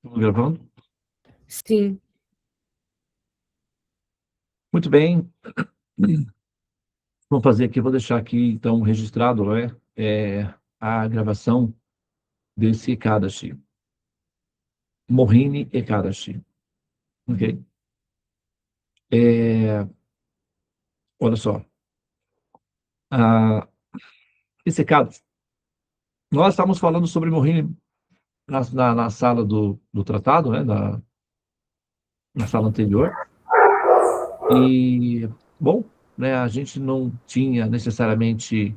Tudo gravando? Sim. Muito bem. Vamos fazer aqui, vou deixar aqui então registrado, né, a gravação desse Ekadashi, Mohini Ekadashi, ok? É, olha só, a, esse Ekadashi, nós estávamos falando sobre Mohini na sala do tratado, né, na sala anterior, e, bom, né, a gente não tinha necessariamente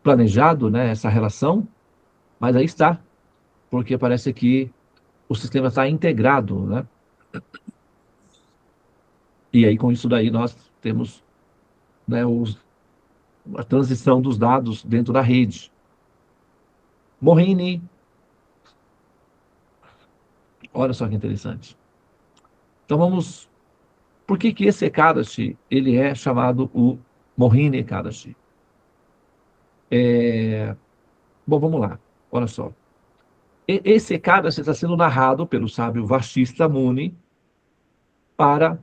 planejado, né, essa relação, mas aí está, porque parece que o sistema está integrado, né? E aí, com isso daí, nós temos, né, a transição dos dados dentro da rede. Mohini, olha só que interessante. Então, vamos... Por que que esse Ekadashi, ele é chamado o Mohini Ekadashi? Bom, vamos lá. Olha só. Esse Ekadashi está sendo narrado pelo sábio Vashista Muni para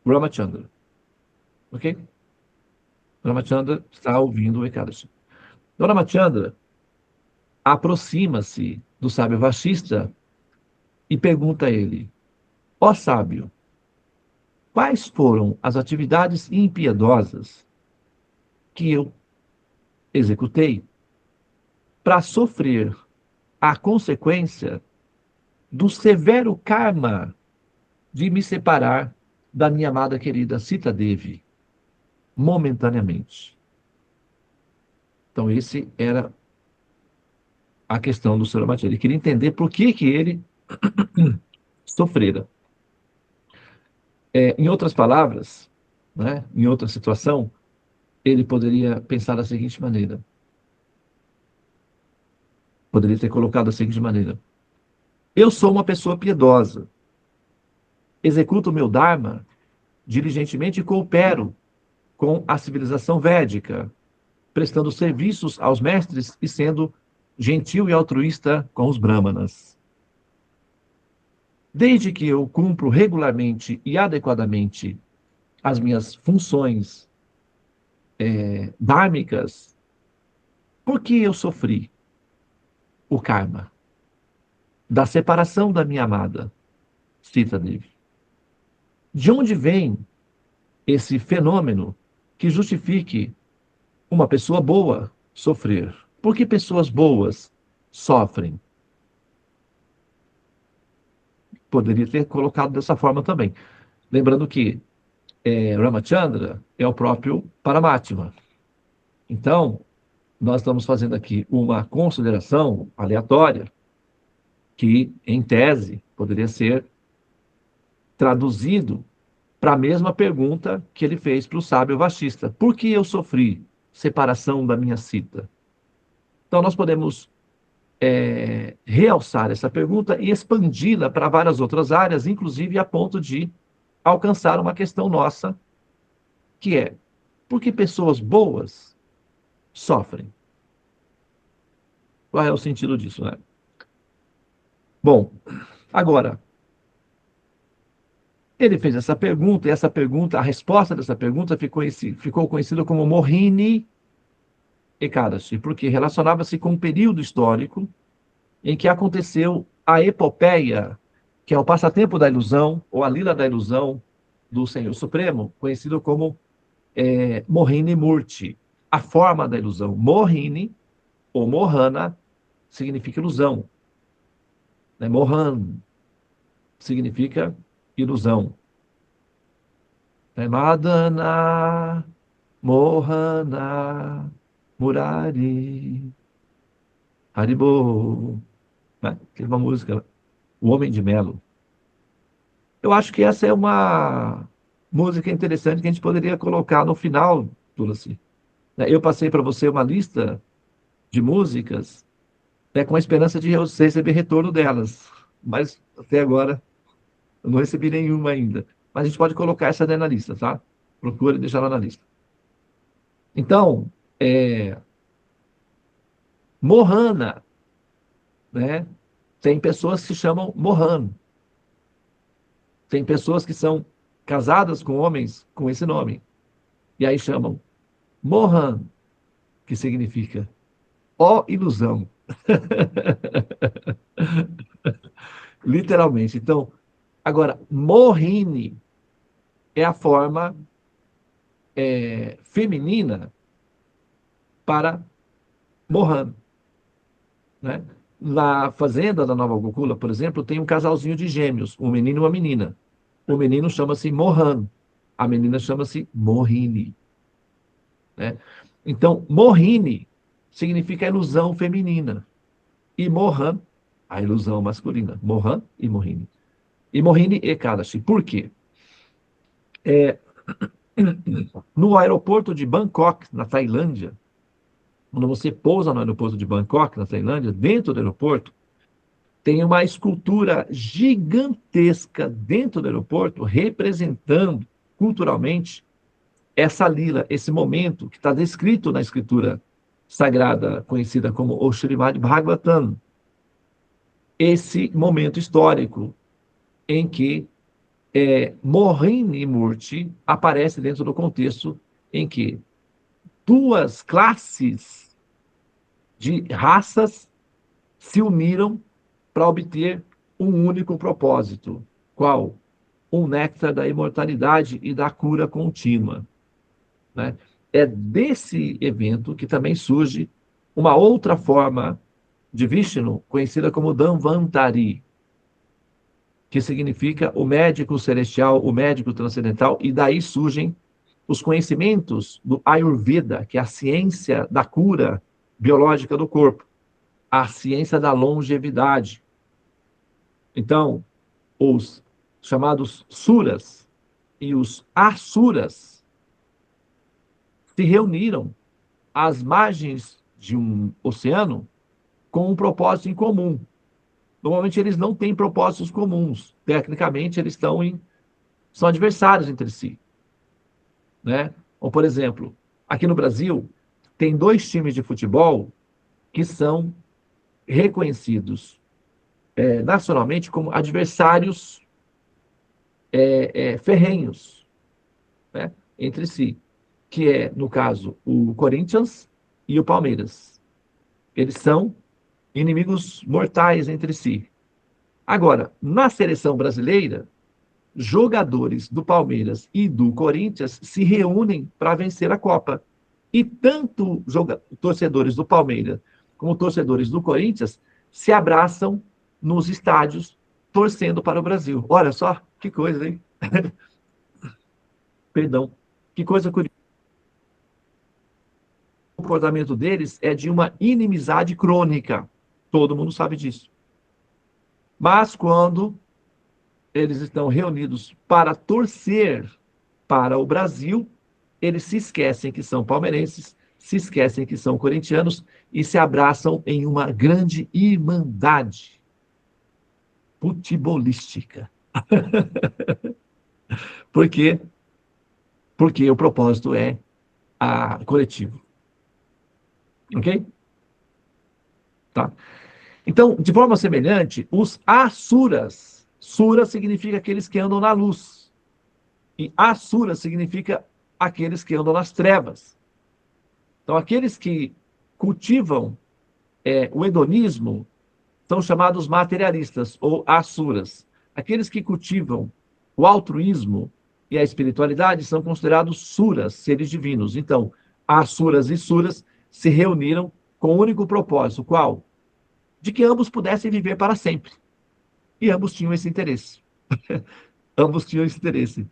Ramachandra. Ok? Ramachandra está ouvindo o Ekadashi. Então, Ramachandra aproxima-se do sábio Vashista e pergunta a ele: ó sábio, quais foram as atividades impiedosas que eu executei para sofrer a consequência do severo karma de me separar da minha amada querida Sita Devi, momentaneamente? Então, esse era a questão do Sr. Ramachandra. Ele queria entender por que que ele sofrera. Em outras palavras, né, em outra situação, ele poderia pensar da seguinte maneira, poderia ter colocado da seguinte maneira: eu sou uma pessoa piedosa, executo o meu Dharma diligentemente e coopero com a civilização védica, prestando serviços aos mestres e sendo gentil e altruísta com os brahmanas. Desde que eu cumpro regularmente e adequadamente as minhas funções dármicas, por que eu sofri o karma da separação da minha amada Sita Devi? De onde vem esse fenômeno que justifique uma pessoa boa sofrer? Por que pessoas boas sofrem? Poderia ter colocado dessa forma também. Lembrando que Ramachandra é o próprio Paramatma. Então, nós estamos fazendo aqui uma consideração aleatória que, em tese, poderia ser traduzido para a mesma pergunta que ele fez para o sábio Vashista. Por que eu sofri separação da minha cita? Então, nós podemos realçar essa pergunta e expandi-la para várias outras áreas, inclusive a ponto de alcançar uma questão nossa, que é: por que pessoas boas sofrem? Qual é o sentido disso, né? Bom, agora, ele fez essa pergunta, e essa pergunta, a resposta dessa pergunta ficou conhecida como Mohini Ekadashi, porque relacionava-se com um período histórico em que aconteceu a epopeia, que é o passatempo da ilusão, ou a lila da ilusão do Senhor Supremo, conhecido como Mohini Murti, a forma da ilusão. Mohini, ou Mohana, significa ilusão. Né? Mohan significa ilusão. Né? Madana, Mohana, Murari, Haribo. Né? Tem uma música, O Homem de Melo. Eu acho que essa é uma música interessante que a gente poderia colocar no final, Tulasi. Né? Eu passei para você uma lista de músicas, né, com a esperança de você receber retorno delas, mas até agora eu não recebi nenhuma ainda. Mas a gente pode colocar essa daí na lista, tá? Procure deixar ela na lista. Então, Mohana, né? Tem pessoas que se chamam Mohan. Tem pessoas que são casadas com homens com esse nome. E aí chamam Mohan, que significa ó ilusão. Literalmente. Então, agora, Mohini é a forma feminina para Mohan, né? Na fazenda da Nova Gokula, por exemplo, tem um casalzinho de gêmeos, um menino e uma menina. O menino chama-se Mohan, a menina chama-se Mohini, né? Então, Mohini significa ilusão feminina e Mohan, a ilusão masculina. Mohan e Mohini. E Mohini Ekadashi. Por quê? No aeroporto de Bangkok, na Tailândia, quando você pousa no aeroporto de Bangkok, na Tailândia, dentro do aeroporto, tem uma escultura gigantesca dentro do aeroporto, representando culturalmente essa lila, esse momento que está descrito na escritura sagrada, conhecida como o Srimad Bhagavatam. Esse momento histórico em que Mohini Murti aparece dentro do contexto em que duas classes de raças se uniram para obter um único propósito. Qual? Um néctar da imortalidade e da cura contínua, né? É desse evento que também surge uma outra forma de Vishnu, conhecida como Dhanvantari, que significa o médico celestial, o médico transcendental, e daí surgem os conhecimentos do Ayurveda, que é a ciência da cura biológica do corpo, a ciência da longevidade. Então, os chamados suras e os asuras se reuniram às margens de um oceano com um propósito em comum. Normalmente eles não têm propósitos comuns. Tecnicamente, eles são adversários entre si, né? Ou, por exemplo, aqui no Brasil, tem dois times de futebol que são reconhecidos nacionalmente como adversários ferrenhos, né, entre si, que é, no caso, o Corinthians e o Palmeiras. Eles são inimigos mortais entre si. Agora, na seleção brasileira, jogadores do Palmeiras e do Corinthians se reúnem para vencer a Copa. E tanto torcedores do Palmeiras como torcedores do Corinthians se abraçam nos estádios torcendo para o Brasil. Olha só, que coisa, hein? Perdão. Que coisa curiosa. O comportamento deles é de uma inimizade crônica. Todo mundo sabe disso. Mas quando eles estão reunidos para torcer para o Brasil, eles se esquecem que são palmeirenses, se esquecem que são corintianos e se abraçam em uma grande irmandade futebolística. Por quê? Porque o propósito é coletivo. Ok? Tá? Então, de forma semelhante, os asuras. Sura significa aqueles que andam na luz. E asura significa aqueles que andam nas trevas. Então, aqueles que cultivam o hedonismo são chamados materialistas ou asuras. Aqueles que cultivam o altruísmo e a espiritualidade são considerados suras, seres divinos. Então, asuras e suras se reuniram com o único propósito, qual? De que ambos pudessem viver para sempre. E ambos tinham esse interesse. Ambos tinham esse interesse.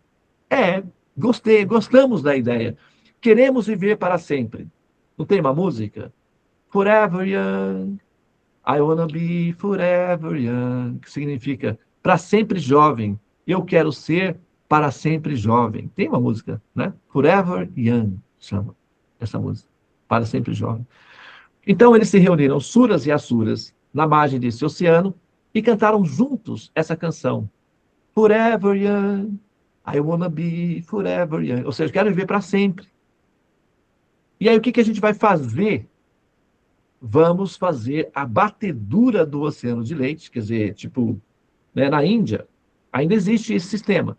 Gostamos da ideia. Queremos viver para sempre. Não tem uma música? Forever Young, I wanna be forever young, que significa para sempre jovem. Eu quero ser para sempre jovem. Tem uma música, né? Forever Young, chama essa música. Para sempre jovem. Então eles se reuniram, suras e asuras, na margem desse oceano e cantaram juntos essa canção. Forever young, I wanna be forever young. Ou seja, quero viver para sempre. E aí o que a gente vai fazer vamos fazer a batedura do oceano de leite, quer dizer, tipo, né, na Índia, ainda existe esse sistema.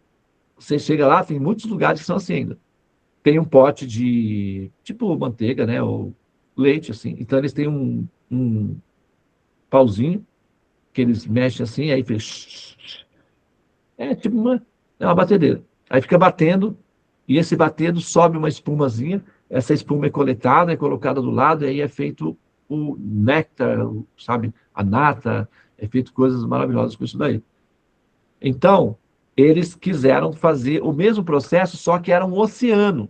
Você chega lá, tem muitos lugares que são assim ainda. Tem um pote de, tipo, manteiga, né, ou leite, assim. Então, eles têm um pauzinho que eles mexem assim, aí fez... É tipo é uma batedeira. Aí fica batendo, e esse batendo sobe uma espumazinha, essa espuma é coletada, é colocada do lado, e aí é feito o néctar, sabe? A nata, é feito coisas maravilhosas com isso daí. Então, eles quiseram fazer o mesmo processo, só que era um oceano,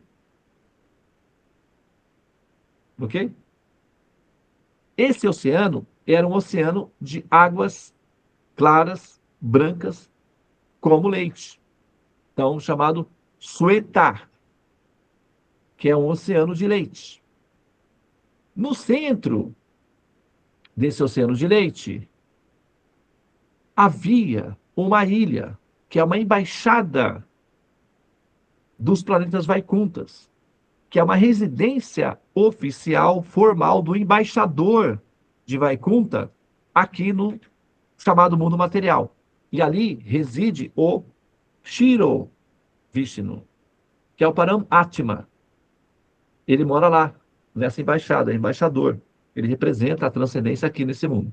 ok? Esse oceano era um oceano de águas claras, brancas, como leite. Então, chamado Suetar, que é um oceano de leite. No centro desse oceano de leite, havia uma ilha, que é uma embaixada dos planetas Vaikuntas, que é uma residência oficial, formal, do embaixador de Vaikunta aqui no chamado mundo material. E ali reside o Shiro Vishnu, que é o Paramatma. Ele mora lá, nessa embaixada, é embaixador. Ele representa a transcendência aqui nesse mundo.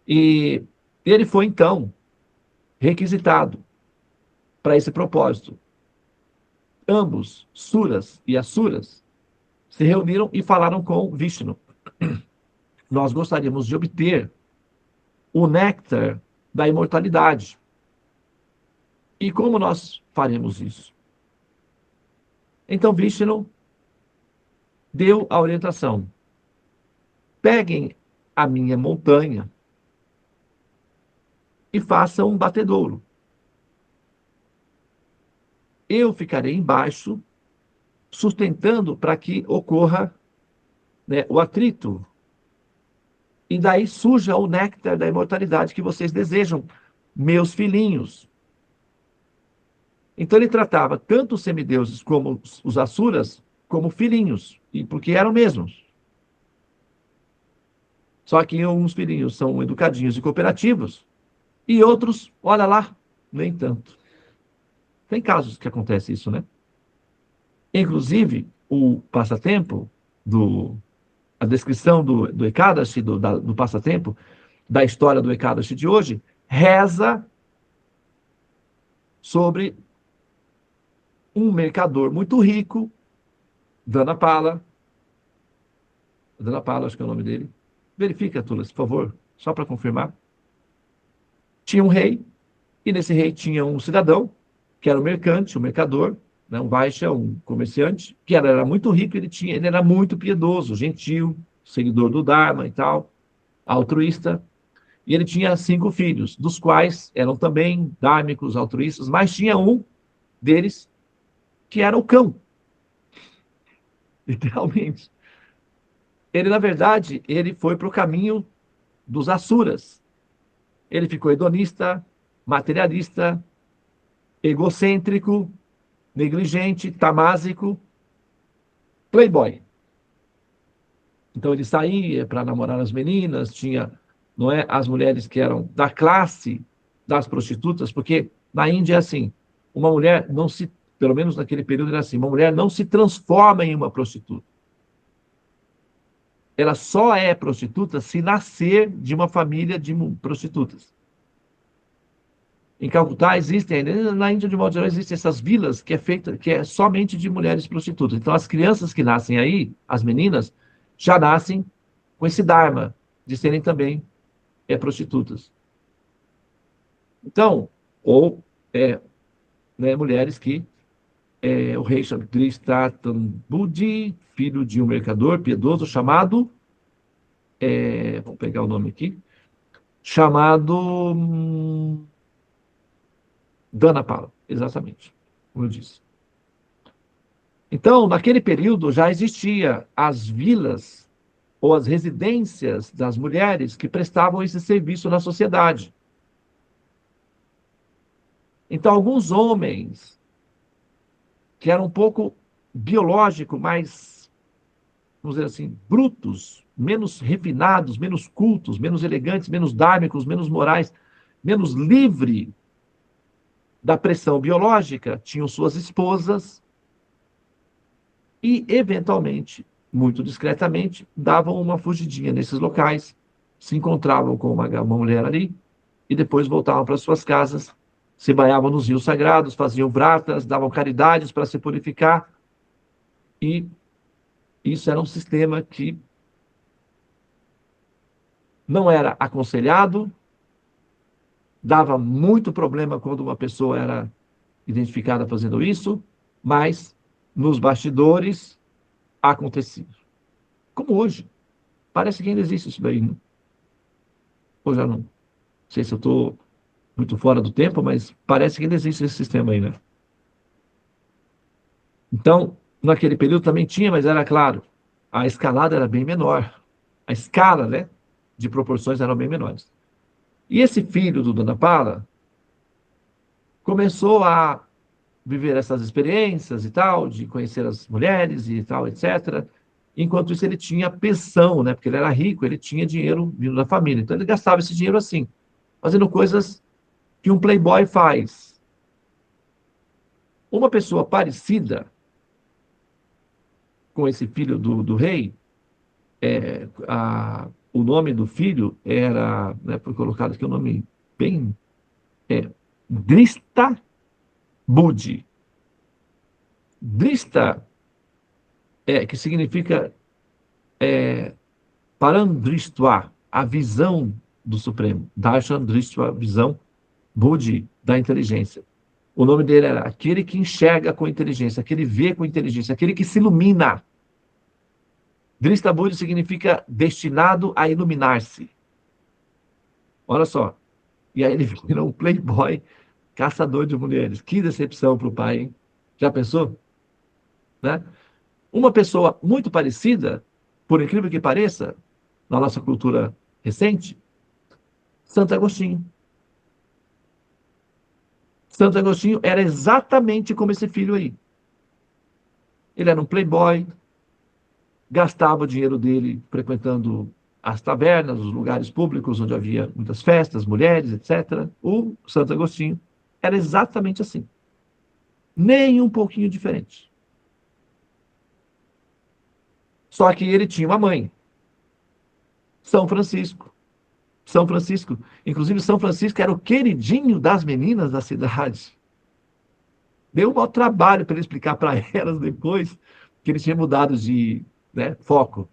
E ele foi, então, requisitado para esse propósito. Ambos, Suras e Asuras, se reuniram e falaram com Vishnu. Nós gostaríamos de obter o néctar da imortalidade. E como nós faremos isso? Então Vishnu deu a orientação: peguem a minha montanha e façam um batedouro. Eu ficarei embaixo, sustentando para que ocorra, né, o atrito. E daí surja o néctar da imortalidade que vocês desejam, meus filhinhos. Então ele tratava tanto os semideuses como os asuras como filhinhos, e porque eram mesmos. Só que uns filhinhos são educadinhos e cooperativos, e outros, olha lá, nem tanto. Tem casos que acontece isso, né? Inclusive, o passatempo, a descrição do Ekadashi, do passatempo, da história do Ekadashi de hoje, reza sobre um mercador muito rico, Dhanapala. Dhanapala, acho que é o nome dele. Verifica, Tulas, por favor, só para confirmar. Tinha um rei, e nesse rei tinha um cidadão, que era um mercante, um mercador, né, um Vaishya, um comerciante, que era muito rico, ele era muito piedoso, gentil, seguidor do Dharma e tal, altruísta. E ele tinha 5 filhos, dos quais eram também dármicos, altruístas, mas tinha um deles que era o cão, literalmente. Ele, na verdade, ele foi para o caminho dos Asuras. Ele ficou hedonista, materialista, egocêntrico, negligente, tamásico, playboy. Então ele saía para namorar as meninas, tinha, não é, as mulheres que eram da classe das prostitutas, porque na Índia é assim, uma mulher não se, pelo menos naquele período era assim, uma mulher não se transforma em uma prostituta. Ela só é prostituta se nascer de uma família de prostitutas. Em Calcutá existem, na Índia de modo geral, existem essas vilas que é feita, que é somente de mulheres prostitutas. Então as crianças que nascem aí, as meninas, já nascem com esse dharma de serem também prostitutas. Então, ou né, mulheres que o rei Tristatan Budi, filho de um mercador piedoso chamado, vamos pegar o nome aqui, chamado Dhanapala, exatamente, como eu disse. Então, naquele período já existia as vilas ou as residências das mulheres que prestavam esse serviço na sociedade. Então, alguns homens que eram um pouco biológico, mais, vamos dizer assim, brutos, menos refinados, menos cultos, menos elegantes, menos dármicos, menos morais, menos livre da pressão biológica, tinham suas esposas e, eventualmente, muito discretamente, davam uma fugidinha nesses locais, se encontravam com uma mulher ali e depois voltavam para suas casas, se banhavam nos rios sagrados, faziam vratas, davam caridades para se purificar, e isso era um sistema que não era aconselhado, dava muito problema quando uma pessoa era identificada fazendo isso, mas nos bastidores acontecia. Como hoje. Parece que ainda existe isso daí, né? Ou já não? Não sei se eu estou muito fora do tempo, mas parece que ainda existe esse sistema aí, né? Então, naquele período também tinha, mas era claro, a escalada era bem menor. A escala, né, de proporções eram bem menores. E esse filho do Dona Paula começou a viver essas experiências e tal, de conhecer as mulheres e tal, etc. Enquanto isso, ele tinha pensão, né? Porque ele era rico, ele tinha dinheiro vindo da família. Então, ele gastava esse dinheiro assim, fazendo coisas que um playboy faz. Uma pessoa parecida com esse filho do rei, o nome do filho era, né, foi colocado aqui um nome bem, é, Drista Budi. Drista, que significa Parandristva, a visão do Supremo. Darshan Dristva, visão, Budi, da inteligência. O nome dele era aquele que enxerga com inteligência, aquele que vê com inteligência, aquele que se ilumina. Drista Budi significa destinado a iluminar-se. Olha só. E aí ele vira um playboy caçador de mulheres. Que decepção para o pai, hein? Já pensou? Né? Uma pessoa muito parecida, por incrível que pareça, na nossa cultura recente, Santo Agostinho. Santo Agostinho era exatamente como esse filho aí. Ele era um playboy, gastava o dinheiro dele frequentando as tavernas, os lugares públicos onde havia muitas festas, mulheres, etc. O Santo Agostinho era exatamente assim. Nem um pouquinho diferente. Só que ele tinha uma mãe, São Francisco. São Francisco. Inclusive, São Francisco era o queridinho das meninas da cidade. Deu um maior trabalho para ele explicar para elas depois que ele tinha mudado de, né, foco.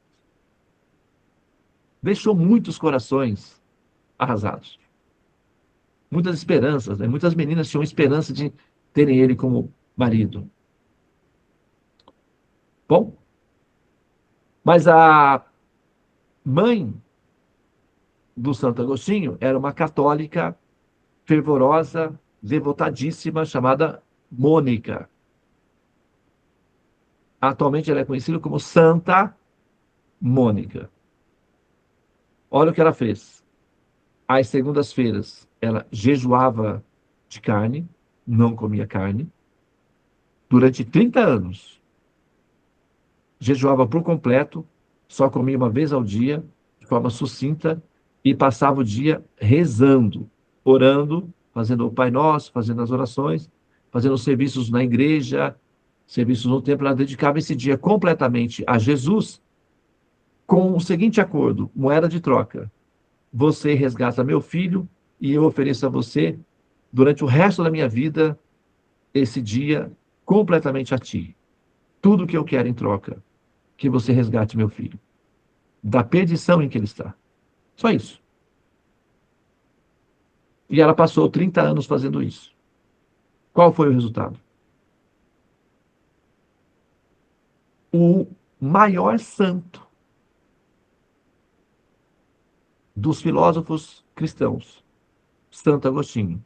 Deixou muitos corações arrasados. Muitas esperanças, né? Muitas meninas tinham esperança de terem ele como marido. Bom, mas a mãe do Santo Agostinho era uma católica fervorosa, devotadíssima, chamada Mônica. Atualmente ela é conhecida como Santa Mônica. Olha o que ela fez. Às segundas-feiras, ela jejuava de carne, não comia carne, durante 30 anos. Jejuava por completo, só comia uma vez ao dia, de forma sucinta, e passava o dia rezando, orando, fazendo o Pai Nosso, fazendo as orações, fazendo os serviços na igreja, serviços no templo. Ela dedicava esse dia completamente a Jesus, com o seguinte acordo: moeda de troca. Você resgata meu filho e eu ofereço a você, durante o resto da minha vida, esse dia completamente a ti. Tudo que eu quero em troca, que você resgate meu filho, da perdição em que ele está. Só isso. E ela passou 30 anos fazendo isso. Qual foi o resultado? O maior santo dos filósofos cristãos, Santo Agostinho.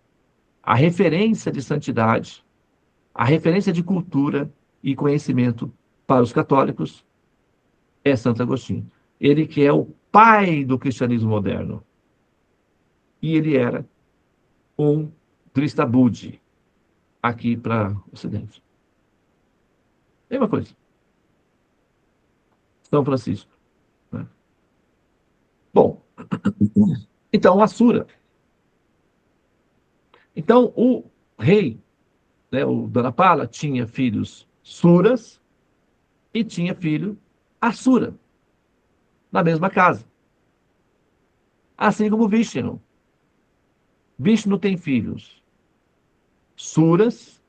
A referência de santidade, a referência de cultura e conhecimento para os católicos é Santo Agostinho. Ele que é o pai do cristianismo moderno. E ele era um Tristabudi aqui para o Ocidente. Mesma coisa. São Francisco. Né? Bom, então, Assura. Então, o rei, né, o Dhanapala, tinha filhos Suras e tinha filho Assura, na mesma casa. Assim como Vishnu. Vishnu tem filhos Suras,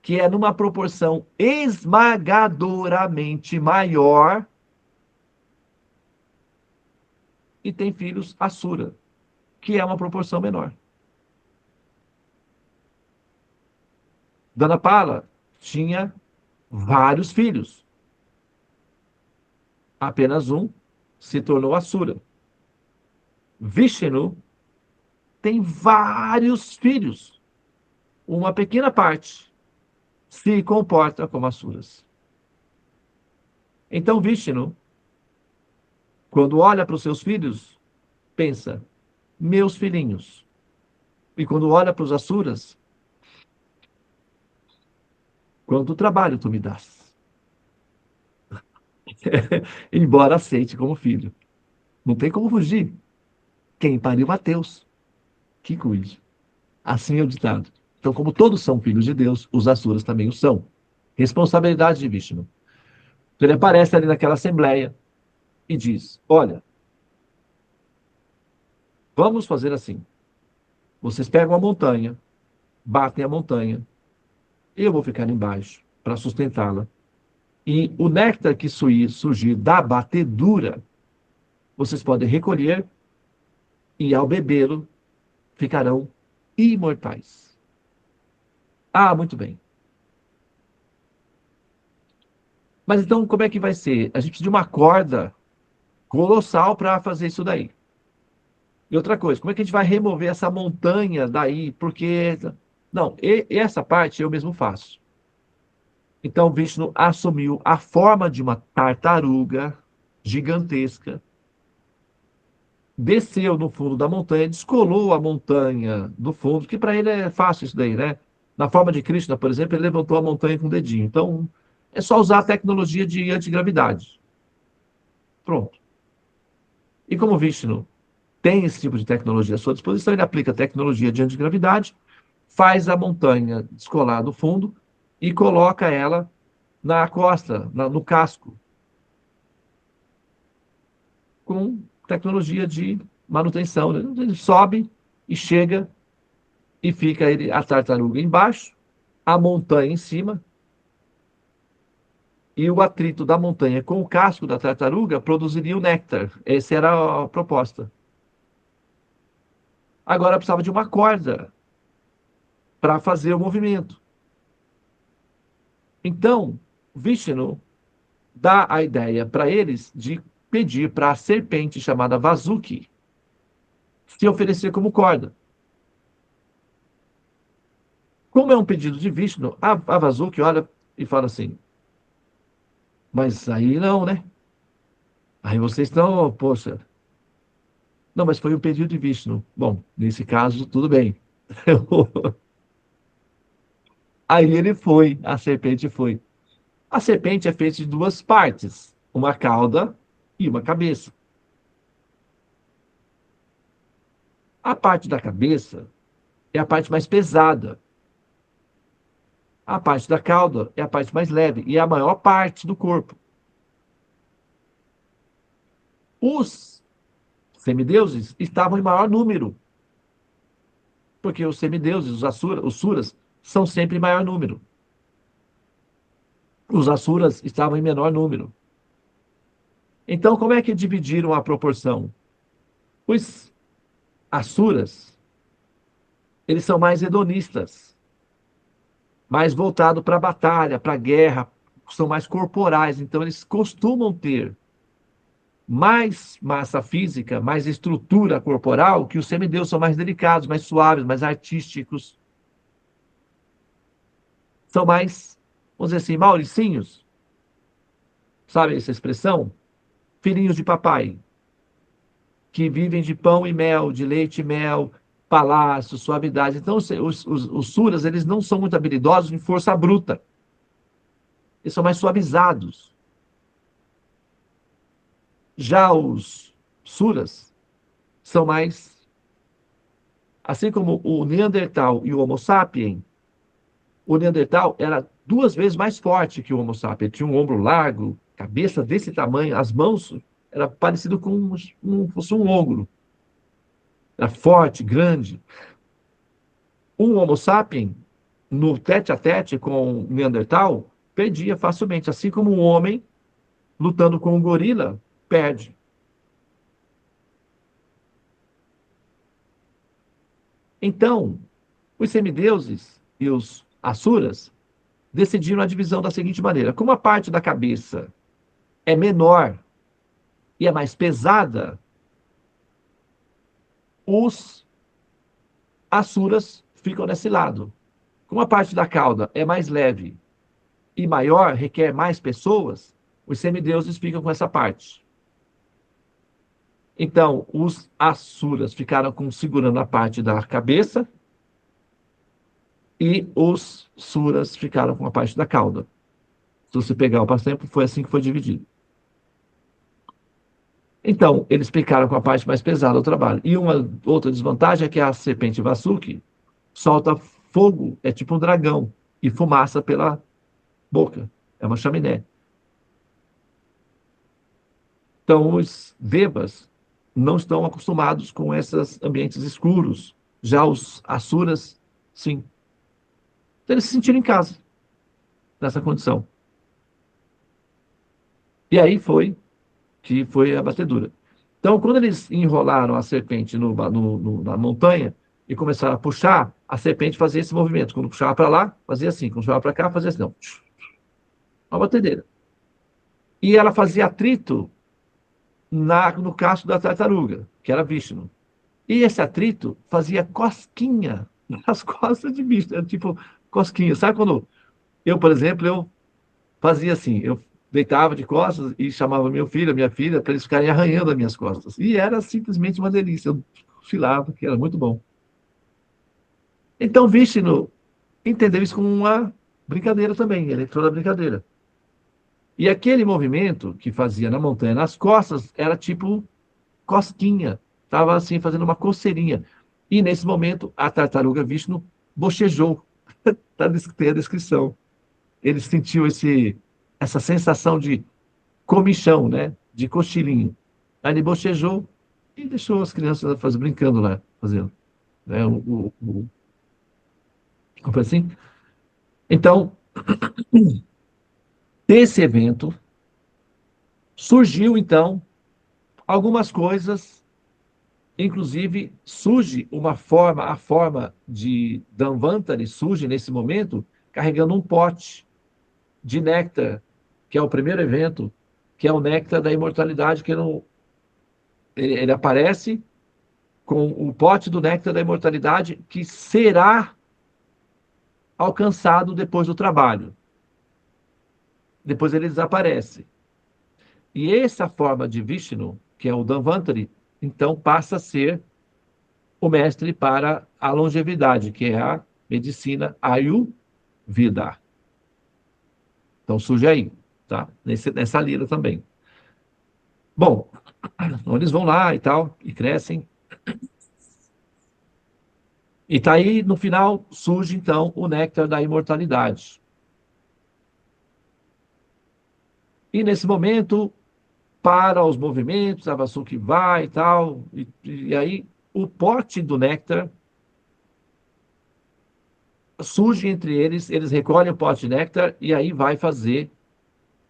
que é numa proporção esmagadoramente maior, e tem filhos Asura, que é uma proporção menor. Dhanapala tinha vários filhos. Apenas um se tornou Asura. Vishnu tem vários filhos. Uma pequena parte se comporta como Asuras. Então Vishnu, quando olha para os seus filhos, pensa, meus filhinhos. E quando olha para os Asuras, quanto trabalho tu me das. Embora aceite como filho. Não tem como fugir. Quem pariu, Mateus. Que cuide. Assim é o ditado. Então, como todos são filhos de Deus, os Asuras também o são. Responsabilidade de Vishnu. Então, ele aparece ali naquela assembleia e diz: olha, vamos fazer assim. Vocês pegam a montanha, batem a montanha, eu vou ficar embaixo para sustentá-la. E o néctar que surgir da batedura, vocês podem recolher e, ao bebê-lo, ficarão imortais. Ah, muito bem. Mas então, como é que vai ser? A gente precisa de uma corda colossal para fazer isso daí. E outra coisa, como é que a gente vai remover essa montanha daí? Porque. Não, essa parte eu mesmo faço. Então, Vishnu assumiu a forma de uma tartaruga gigantesca, desceu no fundo da montanha, descolou a montanha do fundo, que para ele é fácil isso daí, né? Na forma de Krishna, por exemplo, ele levantou a montanha com o dedinho. Então, é só usar a tecnologia de antigravidade. Pronto. E como Vishnu tem esse tipo de tecnologia à sua disposição, ele aplica a tecnologia de antigravidade, faz a montanha descolar do fundo e coloca ela na costa, no casco, com tecnologia de manutenção, né? Ele sobe e chega e fica ele, a tartaruga embaixo, a montanha em cima, e o atrito da montanha com o casco da tartaruga produziria o néctar. Essa era a proposta. Agora precisava de uma corda para fazer o movimento. Então, Vishnu dá a ideia para eles de pedir para a serpente chamada Vasuki se oferecer como corda. Como é um pedido de Vishnu, a Vasuki olha e fala assim: mas aí não, né? Aí vocês estão, poxa. Não, mas foi um pedido de Vishnu. Bom, nesse caso, tudo bem. Aí ele foi, a serpente foi. A serpente é feita de duas partes, uma cauda e uma cabeça. A parte da cabeça é a parte mais pesada. A parte da cauda é a parte mais leve e é a maior parte do corpo. Os semideuses estavam em maior número, porque os semideuses, os suras, são sempre em maior número. Os asuras estavam em menor número. Então, como é que dividiram a proporção? Os asuras, eles são mais hedonistas, mais voltados para a batalha, para a guerra, são mais corporais, então eles costumam ter mais massa física, mais estrutura corporal, que os semideuses são mais delicados, mais suaves, mais artísticos, são mais, vamos dizer assim, mauricinhos, sabe essa expressão? Filhinhos de papai, que vivem de pão e mel, de leite e mel, palácio, suavidade. Então, os suras, eles não são muito habilidosos em força bruta. Eles são mais suavizados. Já os suras são mais... Assim como o Neandertal e o Homo sapiens, o Neandertal era 2 vezes mais forte que o Homo sapiens. Ele tinha um ombro largo, cabeça desse tamanho, as mãos era parecido com fosse um ogro. Era forte, grande. Um Homo sapiens, no tete a tete com o Neandertal, perdia facilmente. Assim como um homem lutando com um gorila, perde. Então, os semideuses e os asuras decidiram a divisão da seguinte maneira: como a parte da cabeça é menor e é mais pesada, os asuras ficam nesse lado. Como a parte da cauda é mais leve e maior, requer mais pessoas, os semideuses ficam com essa parte. Então, os asuras ficaram segurando a parte da cabeça e os suras ficaram com a parte da cauda. Se você pegar o passatempo, foi assim que foi dividido. Então, eles ficaram com a parte mais pesada do trabalho. E uma outra desvantagem é que a serpente Vasuki solta fogo, é tipo um dragão, e fumaça pela boca. É uma chaminé. Então, os Devas não estão acostumados com esses ambientes escuros. Já os Asuras, sim. Então, eles se sentiram em casa, nessa condição. E aí foi a batedura. Então, quando eles enrolaram a serpente na montanha e começaram a puxar, a serpente fazia esse movimento. Quando puxava para lá, fazia assim. Quando puxava para cá, fazia assim. Não. Uma batedeira. E ela fazia atrito no casco da tartaruga, que era Vishnu. E esse atrito fazia cosquinha nas costas de bicho. Era tipo cosquinha. Sabe quando eu, por exemplo, eu fazia assim, eu deitava de costas e chamava meu filho, minha filha, para eles ficarem arranhando as minhas costas. E era simplesmente uma delícia. Eu filava, que era muito bom. Então, Vishnu entendeu isso como uma brincadeira também. Ele entrou na brincadeira. E aquele movimento que fazia na montanha, nas costas, era tipo cosquinha. Estava assim, fazendo uma coceirinha. E nesse momento, a tartaruga Vishnu bocejou. Tem a descrição. Ele sentiu essa sensação de comichão, né? De cochilinho. Aí ele bocejou e deixou as crianças brincando lá, fazendo. Né? Como foi assim? Então, desse evento, surgiu, então, algumas coisas, inclusive surge a forma de Dhanvantari surge nesse momento, carregando um pote de néctar, que é o primeiro evento, que é o néctar da imortalidade, que ele aparece com o pote do néctar da imortalidade, que será alcançado depois do trabalho. Depois ele desaparece. E essa forma de Vishnu, que é o Dhanvantari, então passa a ser o mestre para a longevidade, que é a medicina Ayurveda. Então surge aí, tá? Nessa lira também. Bom, então eles vão lá e tal, e crescem. E tá aí, no final, surge então o néctar da imortalidade. E nesse momento, para os movimentos, a Vasuki vai e tal, e aí o pote do néctar surge entre eles, eles recolhem o pote de néctar e aí vai fazer,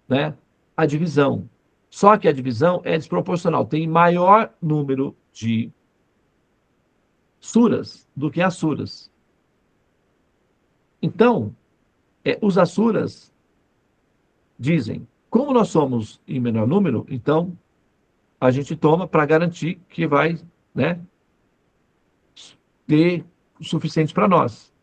né, a divisão. Só que a divisão é desproporcional, tem maior número de suras do que asuras. Então, os asuras dizem, como nós somos em menor número, então a gente toma para garantir que vai, né, ter o suficiente para nós.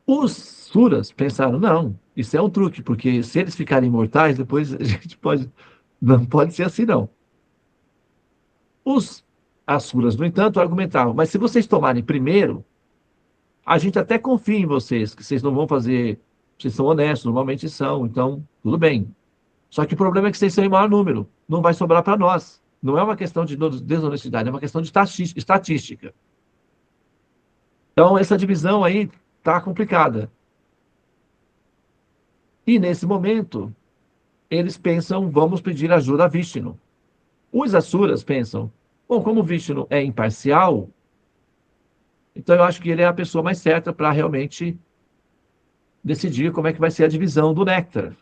Os suras pensaram, não, isso é um truque, porque se eles ficarem imortais, depois a gente pode... Não pode ser assim, não. Os asuras, no entanto, argumentavam, mas se vocês tomarem primeiro, a gente até confia em vocês, que vocês não vão fazer, vocês são honestos, normalmente são, então tudo bem. Só que o problema é que vocês são em maior número, não vai sobrar para nós. Não é uma questão de desonestidade, é uma questão de estatística. Então, essa divisão aí está complicada. E, nesse momento, eles pensam, vamos pedir ajuda a Vishnu. Os Asuras pensam, bom, como Vishnu é imparcial, então eu acho que ele é a pessoa mais certa para realmente decidir como é que vai ser a divisão do néctar.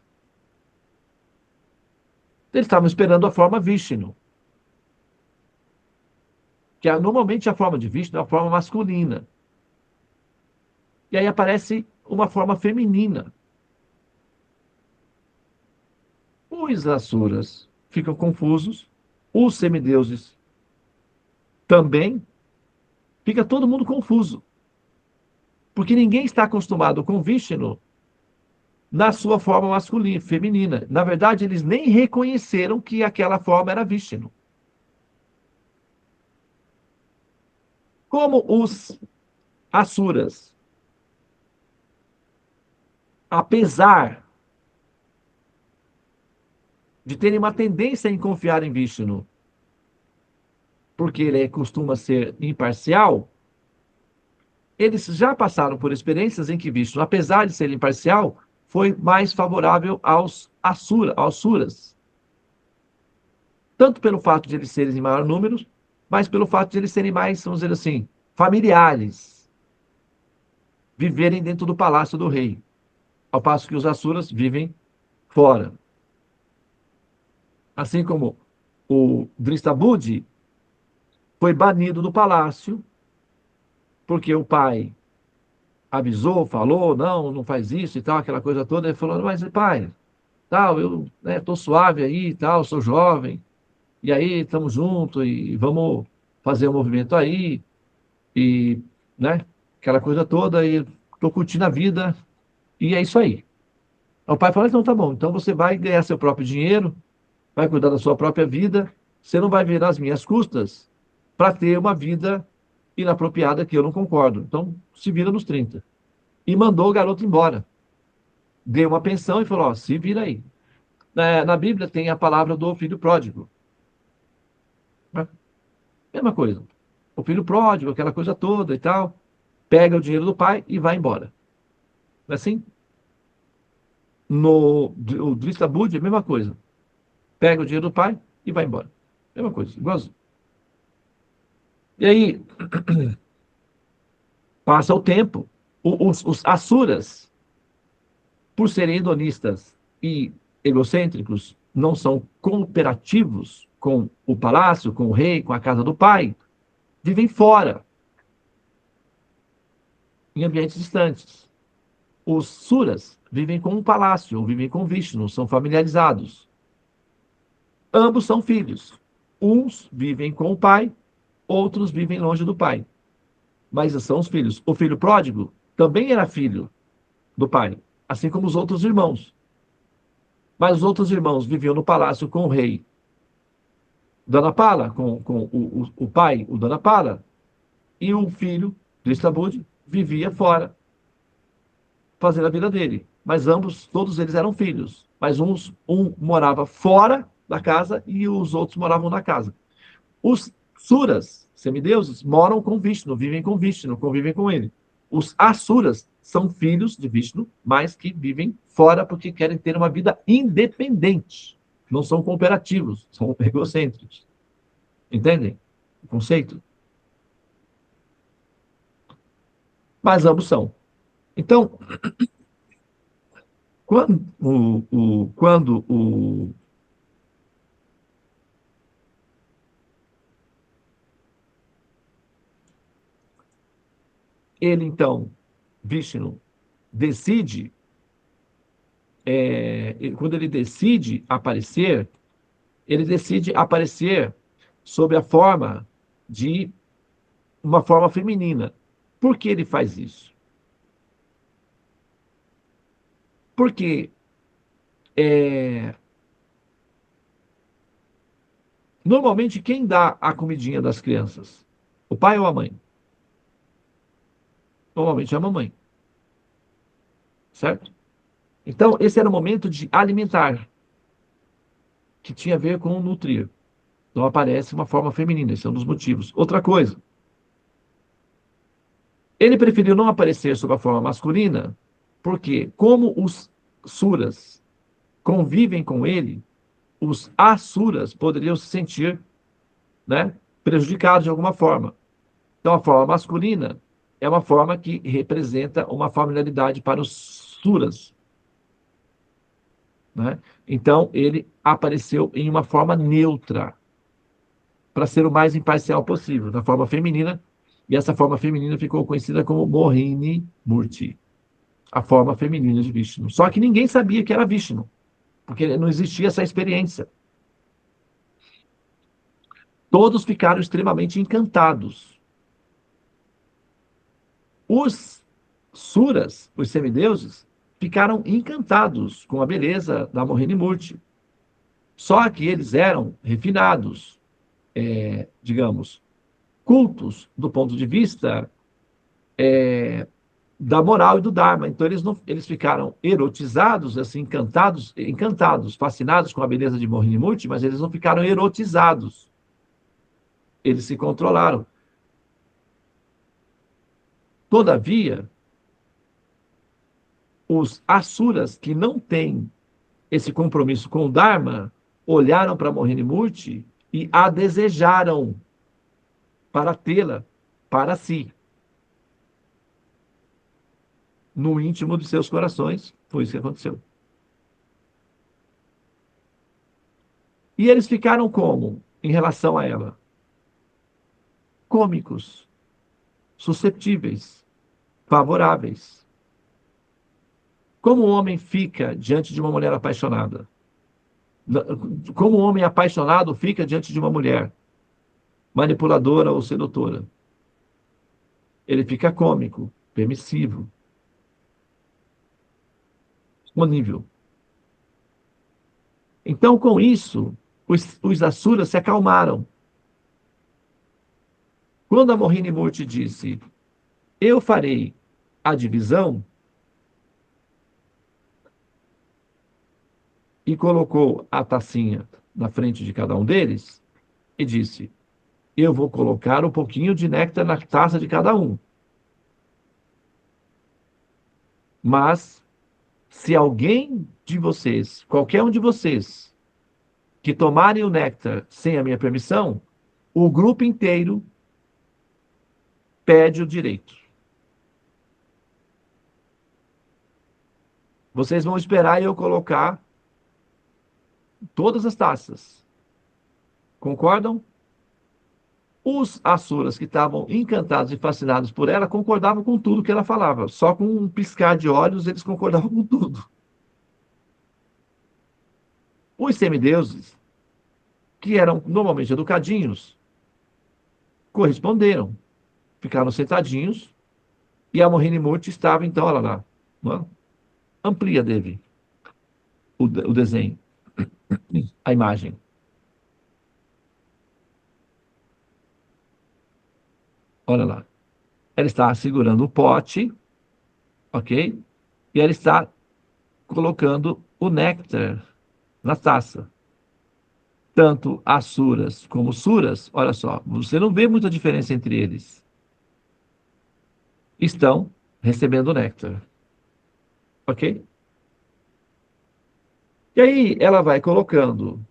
Eles estavam esperando a forma Vishnu, que normalmente a forma de Vishnu é a forma masculina. E aí aparece uma forma feminina. Os Asuras ficam confusos, os semideuses também, fica todo mundo confuso, porque ninguém está acostumado com Vishnu na sua forma masculina, feminina. Na verdade, eles nem reconheceram que aquela forma era Vishnu. Como os Asuras, apesar de terem uma tendência em confiar em Vishnu, porque ele costuma ser imparcial, eles já passaram por experiências em que Vishnu, apesar de ser imparcial, foi mais favorável aos Suras. Tanto pelo fato de eles serem em maior número, mas pelo fato de eles serem mais, vamos dizer assim, familiares, viverem dentro do palácio do rei, ao passo que os Asuras vivem fora. Assim como o Dristabudi foi banido do palácio, porque o pai avisou, falou, não, não faz isso e tal, aquela coisa toda. Ele falou, mas pai, tal, eu tô suave aí e tal, sou jovem, e aí estamos juntos e vamos fazer um movimento aí, e, né, aquela coisa toda, e tô curtindo a vida, e é isso aí. O pai falou, então tá bom, então você vai ganhar seu próprio dinheiro, vai cuidar da sua própria vida, você não vai vir às minhas custas para ter uma vida inapropriada que eu não concordo. Então, se vira nos 30. E mandou o garoto embora. Deu uma pensão e falou: ó, se vira aí. Na Bíblia tem a palavra do filho pródigo. Né? Mesma coisa. O filho pródigo, aquela coisa toda e tal, pega o dinheiro do pai e vai embora. Não é assim? O Drista Budi, a mesma coisa. Pega o dinheiro do pai e vai embora. Mesma coisa, igualzinho. E aí, passa o tempo, os Asuras, por serem hedonistas e egocêntricos, não são cooperativos com o palácio, com o rei, com a casa do pai, vivem fora, em ambientes distantes. Os Suras vivem com um palácio, ou vivem com Vishnu, são familiarizados. Ambos são filhos. Uns vivem com o pai, outros vivem longe do pai. Mas são os filhos. O filho pródigo também era filho do pai, assim como os outros irmãos. Mas os outros irmãos viviam no palácio com o rei Dhanapala, com o pai, o Dhanapala, e o filho, Dristabud, vivia fora, fazendo a vida dele. Mas ambos, todos eles eram filhos. Mas um morava fora da casa e os outros moravam na casa. Os Suras, semideuses, moram com Vishnu, vivem com Vishnu, convivem com ele. Os Asuras são filhos de Vishnu, mas que vivem fora porque querem ter uma vida independente. Não são cooperativos, são egocêntricos. Entendem o conceito? Mas ambos são. Então, quando ele, então, Vishnu, decide, quando ele decide aparecer sob a forma de uma forma feminina. Por que ele faz isso? Porque é, normalmente quem dá a comidinha das crianças? O pai ou a mãe? Normalmente é a mamãe, certo? Então, esse era o momento de alimentar, que tinha a ver com nutrir. Então aparece uma forma feminina, esse é um dos motivos. Outra coisa, ele preferiu não aparecer sob a forma masculina, porque como os suras convivem com ele, os asuras poderiam se sentir, né, prejudicados de alguma forma. Então a forma masculina é uma forma que representa uma familiaridade para os suras, né? Então ele apareceu em uma forma neutra, para ser o mais imparcial possível, na forma feminina, e essa forma feminina ficou conhecida como Mohini Murti, a forma feminina de Vishnu. Só que ninguém sabia que era Vishnu, porque não existia essa experiência. Todos ficaram extremamente encantados. Os suras, os semideuses, ficaram encantados com a beleza da Mohini Murti. Só que eles eram refinados, digamos, cultos do ponto de vista da moral e do Dharma. Então eles, não, eles ficaram erotizados, assim, encantados, fascinados com a beleza de Mohini Murti, mas eles não ficaram erotizados. Eles se controlaram. Todavia, os asuras que não têm esse compromisso com o Dharma olharam para Mohini Murti e a desejaram para tê-la para si. No íntimo de seus corações, foi isso que aconteceu. E eles ficaram como em relação a ela? Cômicos, susceptíveis, favoráveis. Como um homem fica diante de uma mulher apaixonada? Como um homem apaixonado fica diante de uma mulher manipuladora ou sedutora? Ele fica cômico, permissivo, disponível. Então, com isso, os asuras se acalmaram. Quando a Mohini Murti disse, eu farei a divisão, e colocou a tacinha na frente de cada um deles, e disse, eu vou colocar um pouquinho de néctar na taça de cada um. Mas, se alguém de vocês, qualquer um de vocês, que tomarem o néctar sem a minha permissão, o grupo inteiro pede o direito. Vocês vão esperar eu colocar todas as taças. Concordam? Os asuras que estavam encantados e fascinados por ela concordavam com tudo que ela falava. Só com um piscar de olhos eles concordavam com tudo. Os semideuses, que eram normalmente educadinhos, corresponderam. Ficaram sentadinhos e a Mohini Murti estava, então, olha lá. Não? Amplia, Devi, o desenho, a imagem. Olha lá. Ela está segurando o pote, ok? E ela está colocando o néctar na taça. Tanto asuras como suras, olha só, você não vê muita diferença entre eles. Estão recebendo o néctar, ok? E aí ela vai colocando.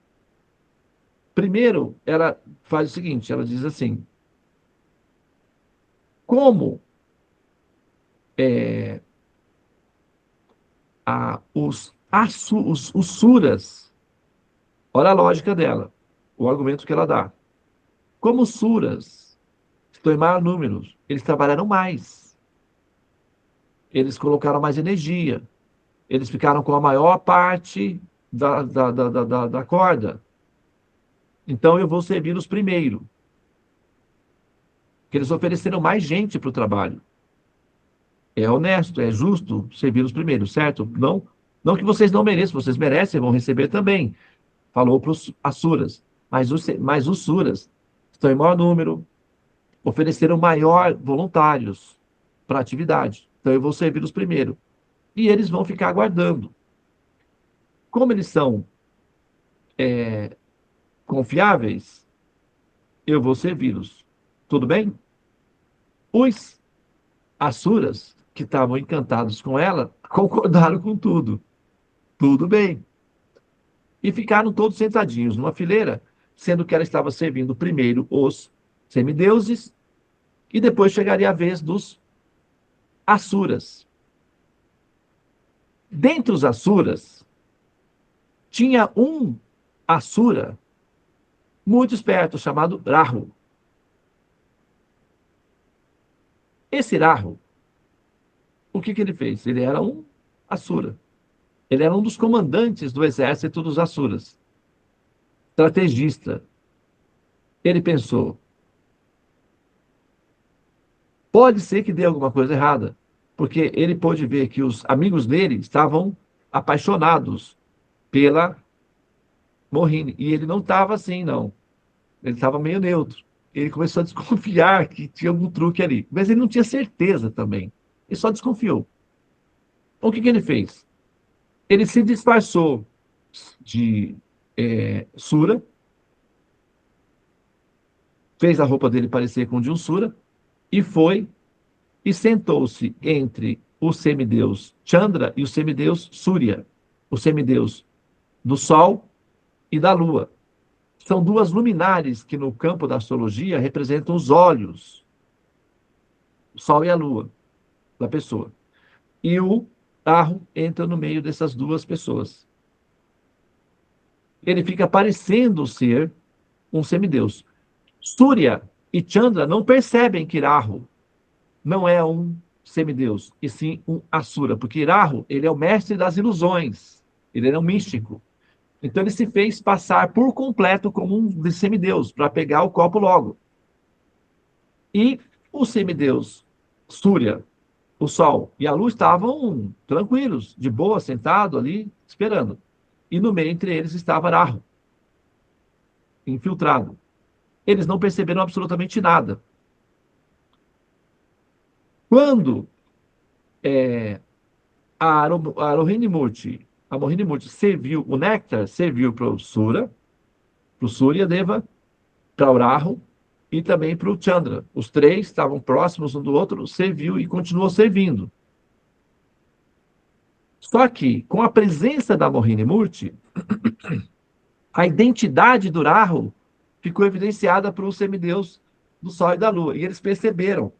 Primeiro, ela faz o seguinte: ela diz assim, como é, os suras, olha a lógica dela, o argumento que ela dá. Como os suras estão em maior número, eles trabalharam mais, eles colocaram mais energia, eles ficaram com a maior parte da corda. Então eu vou servir os primeiro. Porque eles ofereceram mais gente para o trabalho. É honesto, é justo servir os primeiros, certo? Não, não que vocês não mereçam, vocês merecem, vão receber também. Falou para os asuras. Mas os suras estão em maior número, ofereceram maior voluntários para a atividade. Então eu vou servir os primeiros. E eles vão ficar aguardando. Como eles são confiáveis, eu vou servi-los. Tudo bem? Os Asuras, que estavam encantados com ela, concordaram com tudo. Tudo bem. E ficaram todos sentadinhos numa fileira, sendo que ela estava servindo primeiro os semideuses e depois chegaria a vez dos Asuras. Dentre os Asuras, tinha um Asura muito esperto, chamado Rahu. Esse Rahu, o que ele fez? Ele era um Asura. Ele era um dos comandantes do exército dos Asuras. Estrategista. Ele pensou, pode ser que dê alguma coisa errada, porque ele pôde ver que os amigos dele estavam apaixonados pela Mohini, e ele não estava assim, não. Ele estava meio neutro. Ele começou a desconfiar que tinha algum truque ali, mas ele não tinha certeza também. Ele só desconfiou. Então, o que ele fez? Ele se disfarçou de Sura, fez a roupa dele parecer com de um Sura, e foi e sentou-se entre o semideus Chandra e o semideus Surya, o semideus do Sol e da Lua. São duas luminares que no campo da astrologia representam os olhos, o Sol e a Lua da pessoa. E o Rahu entra no meio dessas duas pessoas. Ele fica parecendo ser um semideus. Surya e Chandra não percebem que Rahu não é um semideus, e sim um Asura, porque Rahu, ele é o mestre das ilusões, ele é um místico. Então ele se fez passar por completo como um semideus, para pegar o copo logo. E o semideus Surya, o Sol e a Lua estavam tranquilos, de boa, sentado ali, esperando. E no meio entre eles estava Rahu, infiltrado. Eles não perceberam absolutamente nada. Quando a Rohini Murti, serviu o néctar, serviu para o Surya Deva, para o Rahu e também para o Chandra. Os três estavam próximos um do outro, serviu e continuou servindo. Só que, com a presença da Mohini Murti, a identidade do Rahu ficou evidenciada para o semideus do Sol e da Lua. E eles perceberam.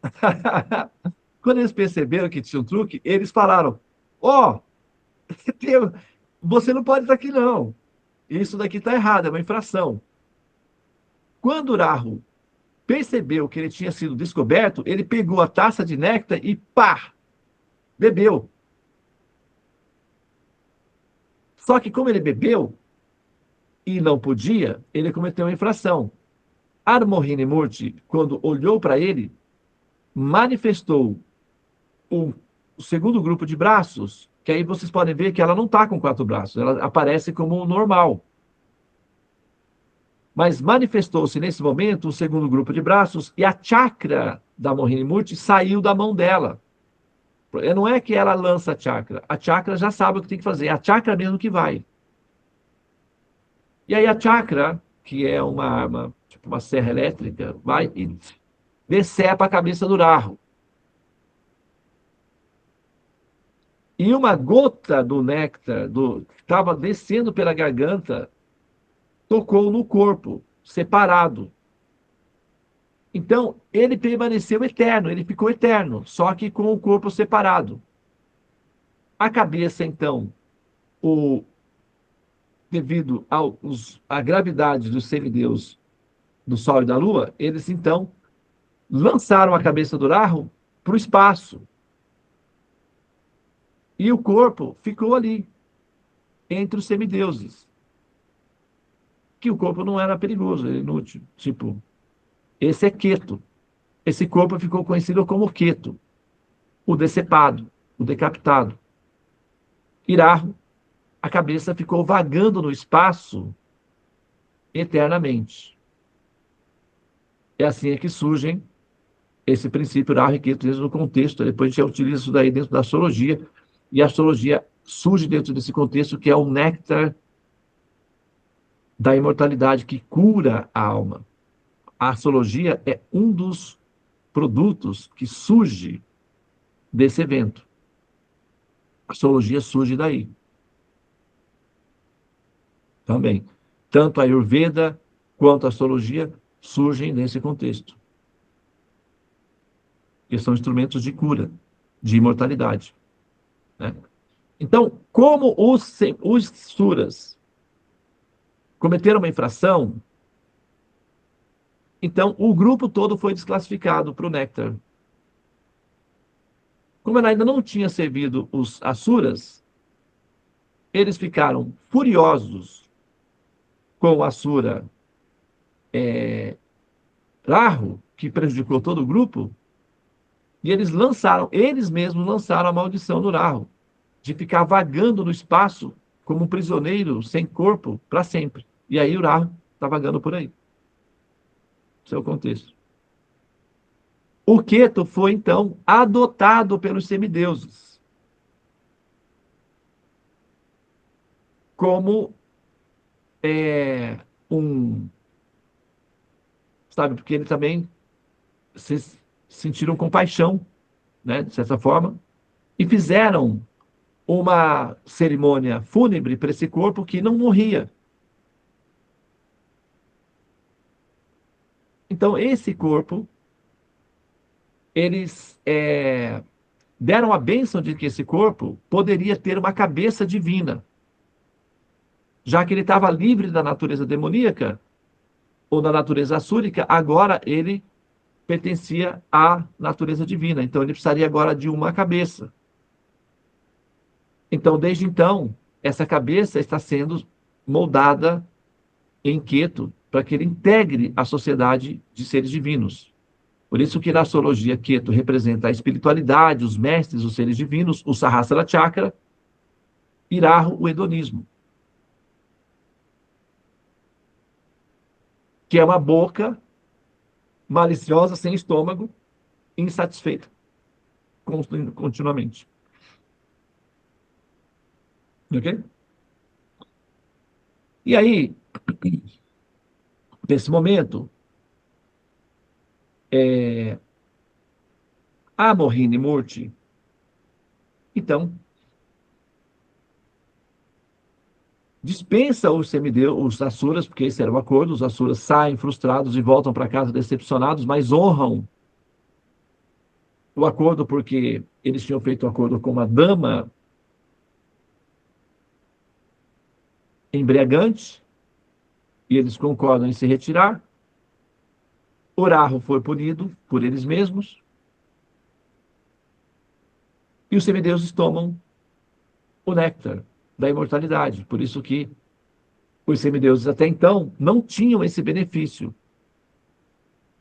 Quando eles perceberam que tinha um truque, eles falaram: ó, você não pode estar aqui, não. Isso daqui está errado, é uma infração. Quando o Rahu percebeu que ele tinha sido descoberto, ele pegou a taça de néctar e pá, bebeu. Só que como ele bebeu e não podia, ele cometeu uma infração. Mohini Murti, quando olhou para ele, manifestou o segundo grupo de braços, que aí vocês podem ver que ela não está com 4 braços, ela aparece como normal. Mas manifestou-se nesse momento o segundo grupo de braços e a chakra da Mohini Murti saiu da mão dela. Não é que ela lança a chakra já sabe o que tem que fazer, é a chakra mesmo que vai. E aí a chakra, que é uma arma, tipo uma serra elétrica, vai e decepa a cabeça do Rahu. E uma gota do néctar que estava descendo pela garganta tocou no corpo, separado. Então, ele permaneceu eterno, ele ficou eterno, só que com o corpo separado. A cabeça, então, devido à gravidade dos semideus do Sol e da Lua, eles, então, lançaram a cabeça do Rahu para o espaço. E o corpo ficou ali, entre os semideuses. Que o corpo não era perigoso, era inútil. Tipo, esse é Ketu. Esse corpo ficou conhecido como Ketu, o decepado, o decapitado. Rahu, a cabeça ficou vagando no espaço eternamente. É assim que surgem esse princípio Rahu e Ketu no contexto. Depois a gente utiliza isso daí dentro da astrologia, e a astrologia surge dentro desse contexto, que é o néctar da imortalidade que cura a alma. A astrologia é um dos produtos que surge desse evento. A astrologia surge daí também. Tanto a Ayurveda quanto a astrologia surgem nesse contexto. Que são instrumentos de cura, de imortalidade. Né? Então, como os suras cometeram uma infração, então o grupo todo foi desclassificado para o néctar. Como ela ainda não tinha servido os asuras, eles ficaram furiosos com o asura Rahu, que prejudicou todo o grupo, e eles mesmos lançaram a maldição no Rahu, de ficar vagando no espaço como um prisioneiro sem corpo para sempre. E aí o Rahu está vagando por aí. Esse é o contexto. O Ketu foi, então, adotado pelos semideuses como um... Sabe, porque ele também se sentiram compaixão, né, de certa forma, e fizeram uma cerimônia fúnebre para esse corpo que não morria. Então, esse corpo, eles deram a bênção de que esse corpo poderia ter uma cabeça divina, já que ele estava livre da natureza demoníaca ou da natureza assúrica, agora ele pertencia à natureza divina. Então, ele precisaria agora de uma cabeça. Então, desde então, essa cabeça está sendo moldada em Ketu para que ele integre a sociedade de seres divinos. Por isso que na astrologia Ketu representa a espiritualidade, os mestres, os seres divinos, o Sahasrara Chakra, e Rahu, o hedonismo, que é uma boca maliciosa, sem estômago, insatisfeita continuamente. Ok? E aí, nesse momento, a Mohini Murti, então, dispensa os semideus, os asuras, porque esse era o acordo, os asuras saem frustrados e voltam para casa decepcionados, mas honram o acordo porque eles tinham feito um acordo com uma dama embriagante, e eles concordam em se retirar. Oraho foi punido por eles mesmos, e os semideuses tomam o néctar da imortalidade. Por isso que os semideuses até então não tinham esse benefício.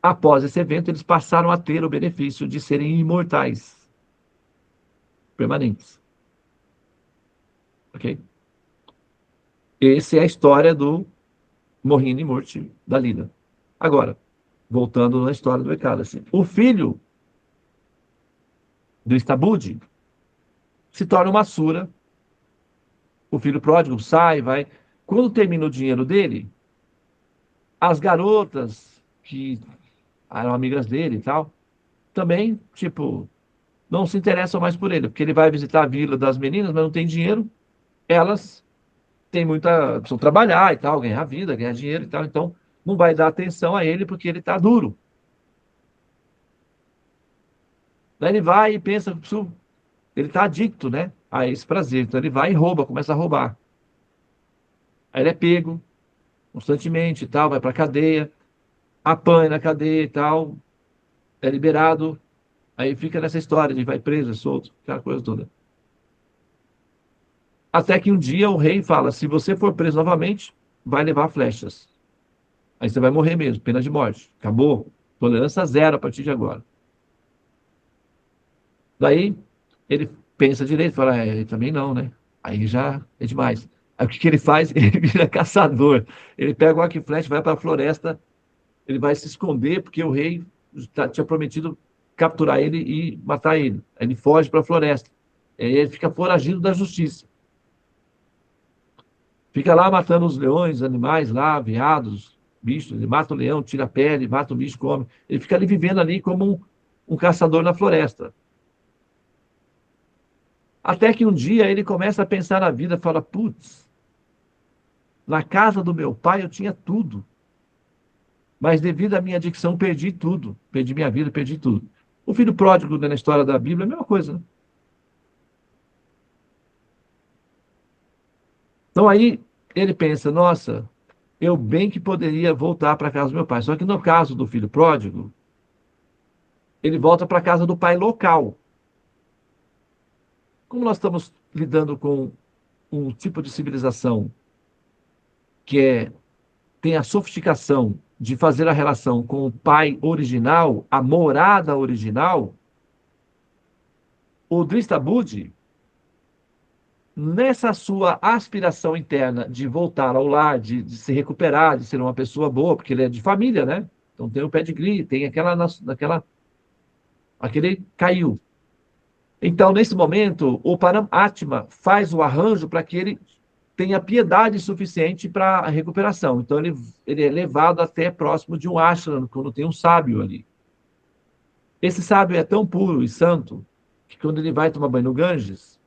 Após esse evento, eles passaram a ter o benefício de serem imortais, permanentes. Ok? Essa é a história do Mohini Murti da Lila. Agora, voltando na história do Ekadasi. O filho do Stabudi se torna uma Asura. O filho pródigo sai, vai. Quando termina o dinheiro dele, as garotas que eram amigas dele e tal, também, tipo, não se interessam mais por ele, porque ele vai visitar a vila das meninas, mas não tem dinheiro. Elas têm muita... precisam trabalhar e tal, ganhar vida, ganhar dinheiro e tal, então não vai dar atenção a ele porque ele está duro. Daí ele vai e pensa, ele está adicto, né, a esse prazer. Então ele vai e rouba, começa a roubar. Aí ele é pego constantemente e tal, vai para a cadeia, apanha na cadeia e tal, é liberado. Aí fica nessa história, ele vai preso, é solto, aquela coisa toda. Até que um dia o rei fala, se você for preso novamente, vai levar flechas. Aí você vai morrer mesmo, pena de morte. Acabou. Tolerância zero a partir de agora. Daí ele pensa direito, fala, também não, né? Aí já é demais. Aí o que que ele faz? Ele vira caçador. Ele pega o arco e flecha, vai para a floresta, ele vai se esconder, porque o rei tinha prometido capturar ele e matar ele. Aí ele foge para a floresta. Aí ele fica foragido da justiça. Fica lá matando os leões, animais lá, veados, bichos, ele mata o leão, tira a pele, mata o bicho, come. Ele fica ali vivendo ali como um caçador na floresta. Até que um dia ele começa a pensar na vida, fala, putz, na casa do meu pai eu tinha tudo, mas devido à minha adicção perdi tudo, perdi minha vida, perdi tudo. O filho pródigo, né, na história da Bíblia, é a mesma coisa, né? Então aí ele pensa, nossa, eu bem que poderia voltar para a casa do meu pai. Só que no caso do filho pródigo, ele volta para a casa do pai local. Como nós estamos lidando com um tipo de civilização que tem a sofisticação de fazer a relação com o pai original, a morada original, o Dristabud, nessa sua aspiração interna de voltar ao lar, de se recuperar, de ser uma pessoa boa, porque ele é de família, né? Então tem o pedigree, tem aquele caiu. Então, nesse momento, o Paramatma faz o arranjo para que ele tenha piedade suficiente para a recuperação. Então, ele é levado até próximo de um ashram, quando tem um sábio ali. Esse sábio é tão puro e santo que quando ele vai tomar banho no Ganges,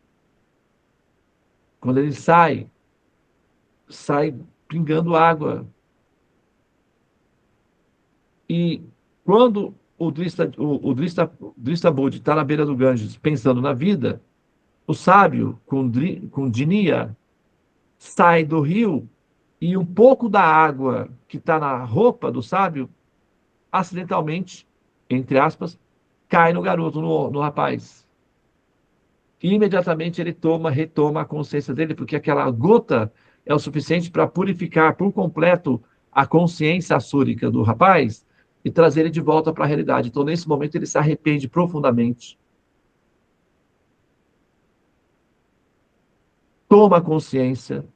quando ele sai pingando água. E quando o Drista Budi está na beira do Ganges pensando na vida, o sábio, com Dinia, sai do rio e um pouco da água que está na roupa do sábio, acidentalmente, entre aspas, cai no garoto, no rapaz. E imediatamente ele retoma a consciência dele, porque aquela gota é o suficiente para purificar por completo a consciência assúrica do rapaz e trazer ele de volta para a realidade. Então, nesse momento, ele se arrepende profundamente, toma consciência,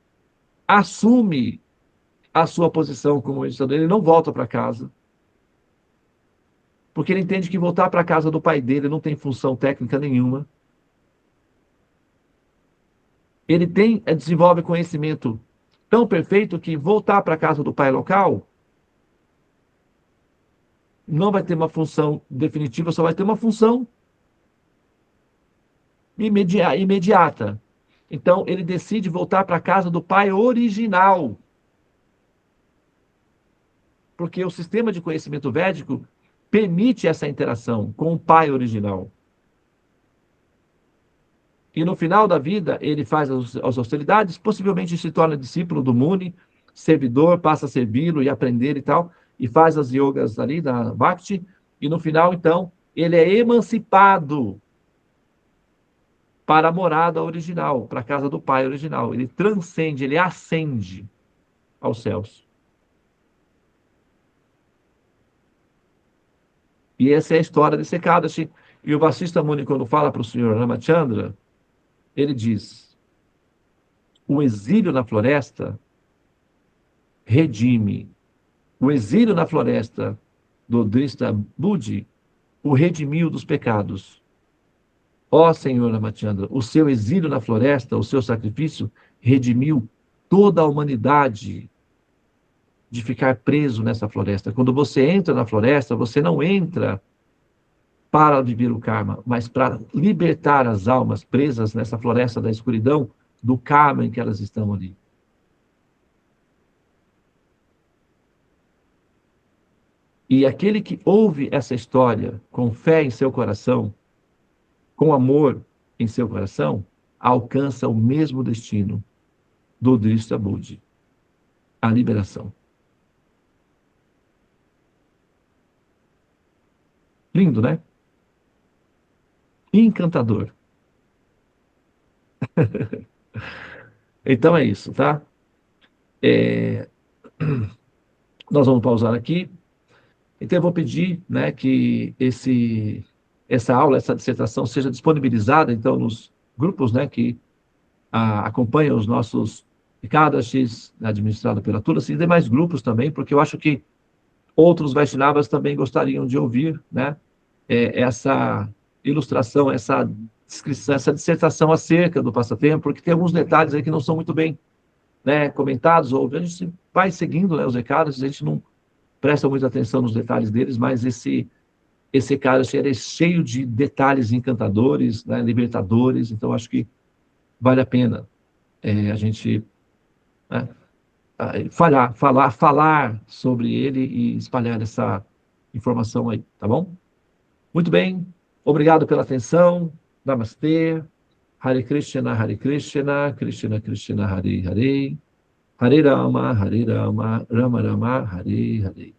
assume a sua posição como meditador, ele não volta para casa, porque ele entende que voltar para a casa do pai dele não tem função técnica nenhuma. Ele desenvolve conhecimento tão perfeito que voltar para a casa do pai local não vai ter uma função definitiva, só vai ter uma função imediata. Então, ele decide voltar para a casa do pai original, porque o sistema de conhecimento védico permite essa interação com o pai original. E no final da vida, ele faz as austeridades, possivelmente se torna discípulo do Muni, servidor, passa a servi-lo e aprender e tal, e faz as yogas ali da Bhakti, e no final, então, ele é emancipado para a morada original, para a casa do pai original. Ele transcende, ele ascende aos céus. E essa é a história de Sekadashi. E o Vasista Muni, quando fala para o senhor Ramachandra, ele diz: o exílio na floresta redime. O exílio na floresta do Drista Budi o redimiu dos pecados. Ó Senhor Ramachandra, o seu exílio na floresta, o seu sacrifício, redimiu toda a humanidade de ficar preso nessa floresta. Quando você entra na floresta, você não entra para viver o karma, mas para libertar as almas presas nessa floresta da escuridão do karma em que elas estão ali. E aquele que ouve essa história com fé em seu coração, com amor em seu coração, alcança o mesmo destino do Drista Budi, a liberação. Lindo, né? Encantador. Então é isso, tá? Nós vamos pausar aqui. Então eu vou pedir, né, que essa aula, essa dissertação seja disponibilizada, então, nos grupos, né, que acompanham os nossos Ekadashis, administrado pela Tulasi, e demais grupos também, porque eu acho que outros Vaishnavas também gostariam de ouvir, né, essa ilustração, essa descrição, essa dissertação acerca do passatempo, porque tem alguns detalhes aí que não são muito bem né, comentados, ou a gente vai seguindo, né, os recados, a gente não presta muita atenção nos detalhes deles, mas esse cálice era cheio de detalhes encantadores, né, libertadores, então acho que vale a pena a gente, né, falar sobre ele e espalhar essa informação aí, tá bom? Muito bem, obrigado pela atenção. Namastê. Hare Krishna, Krishna Krishna, Hare Hare, Hare Rama, Rama Rama, Hare Hare.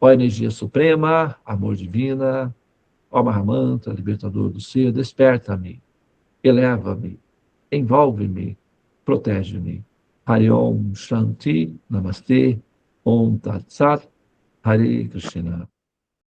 Ó energia suprema, amor divina, ó Mahamanta, libertador do ser, desperta-me, eleva-me, envolve-me, protege-me. Hare Om Shanti, Namastê, Om Tat Sat, Hare Krishna.